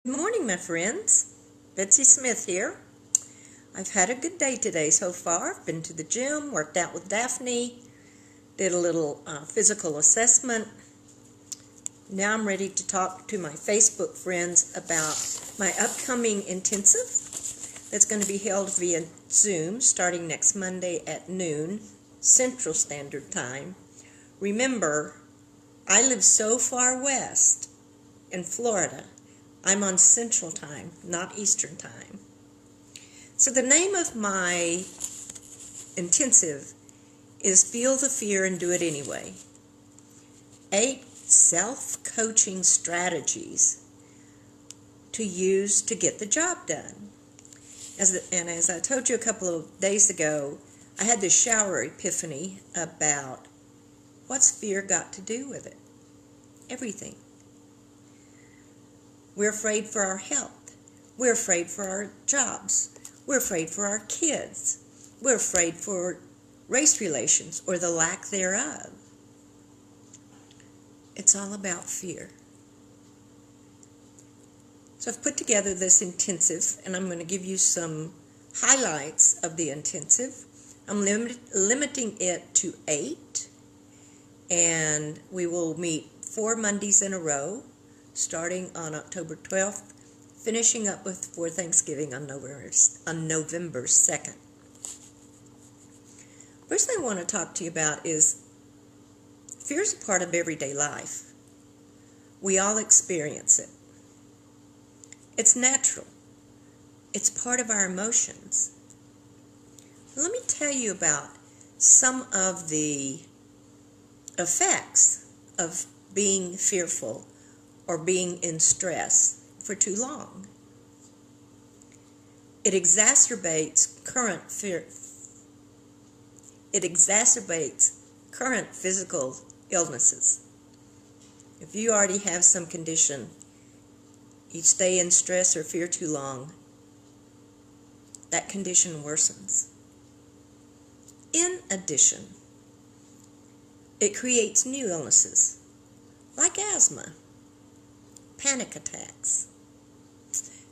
Good morning, my friends. Betsy Smith here. I've had a good day today so far. I've been to the gym, worked out with Daphne, did a little physical assessment. Now I'm ready to talk to my Facebook friends about my upcoming intensive that's going to be held via Zoom starting next Monday at noon, Central Standard Time. Remember, I live so far west in Florida. I'm on Central Time, not Eastern Time. So the name of my intensive is Feel the Fear and Do It Anyway. 8 self-coaching strategies to use to get the job done. As I told you a couple of days ago, I had this shower epiphany about what's fear got to do with it? Everything. We're afraid for our health. We're afraid for our jobs. We're afraid for our kids. We're afraid for race relations or the lack thereof. It's all about fear. So I've put together this intensive, and I'm going to give you some highlights of the intensive. I'm limiting it to 8, and we will meet 4 Mondays in a row, starting on October 12th, finishing up before Thanksgiving on November 2nd. First thing I want to talk to you about is fear is a part of everyday life. We all experience it. It's natural. It's part of our emotions. Let me tell you about some of the effects of being fearful or being in stress for too long. It exacerbates current physical illnesses. If you already have some condition, you stay in stress or fear too long, that condition worsens. In addition, it creates new illnesses like asthma, panic attacks.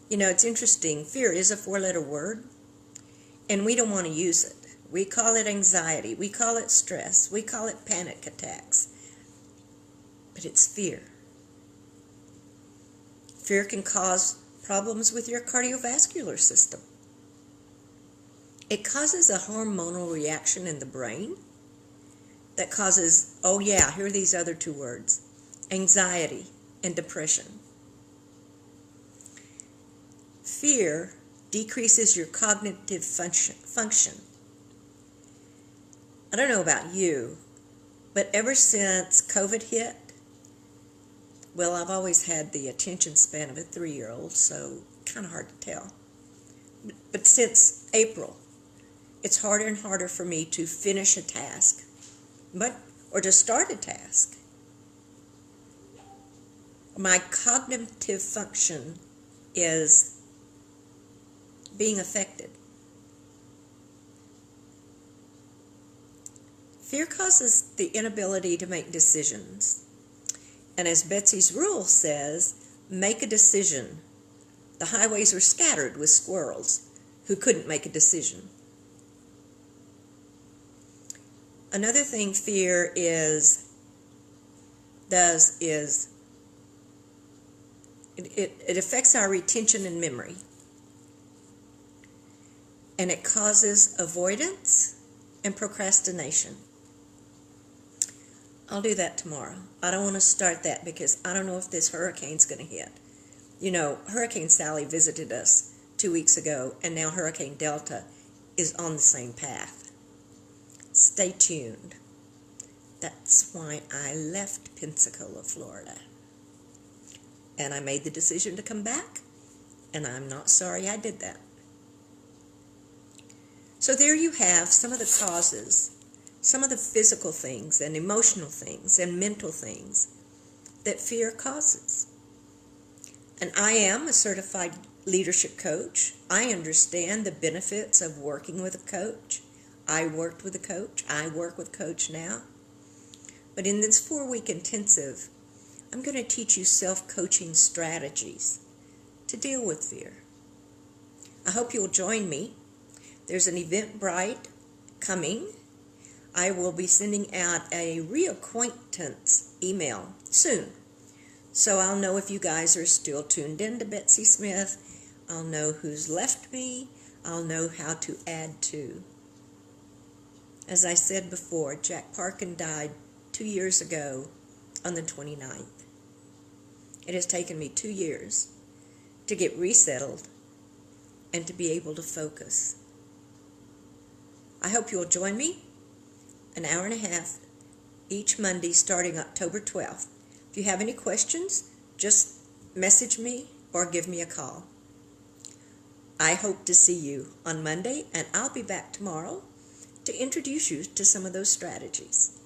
You know, it's interesting. Fear is a 4-letter word, and we don't want to use it. We call it anxiety. We call it stress. We call it panic attacks. But it's fear. Fear can cause problems with your cardiovascular system. It causes a hormonal reaction in the brain that causes, here are these other 2 words, anxiety and depression. Fear decreases your cognitive function. I don't know about you, but ever since COVID hit, well, I've always had the attention span of a 3-year-old, so kind of hard to tell. But since April, it's harder and harder for me to finish a task, or to start a task. My cognitive function is being affected. Fear causes the inability to make decisions. And as Betsy's rule says, make a decision. The highways were scattered with squirrels who couldn't make a decision. Another thing fear does is it affects our retention and memory. And it causes avoidance and procrastination. I'll do that tomorrow. I don't want to start that because I don't know if this hurricane's going to hit. You know, Hurricane Sally visited us 2 weeks ago, and now Hurricane Delta is on the same path. Stay tuned. That's why I left Pensacola, Florida. And I made the decision to come back, and I'm not sorry I did that. So there you have some of the causes, some of the physical things and emotional things and mental things that fear causes. And I am a certified leadership coach. I understand the benefits of working with a coach. I worked with a coach. I work with a coach now. But in this 4-week intensive, I'm going to teach you self-coaching strategies to deal with fear. I hope you'll join me. There's an Eventbrite coming. I will be sending out a reacquaintance email soon. So I'll know if you guys are still tuned in to Betsy Smith. I'll know who's left me. I'll know how to add to. As I said before, Jack Parkin died 2 years ago on the 29th. It has taken me 2 years to get resettled and to be able to focus. I hope you'll join me an hour and a half each Monday starting October 12th. If you have any questions, just message me or give me a call. I hope to see you on Monday, and I'll be back tomorrow to introduce you to some of those strategies.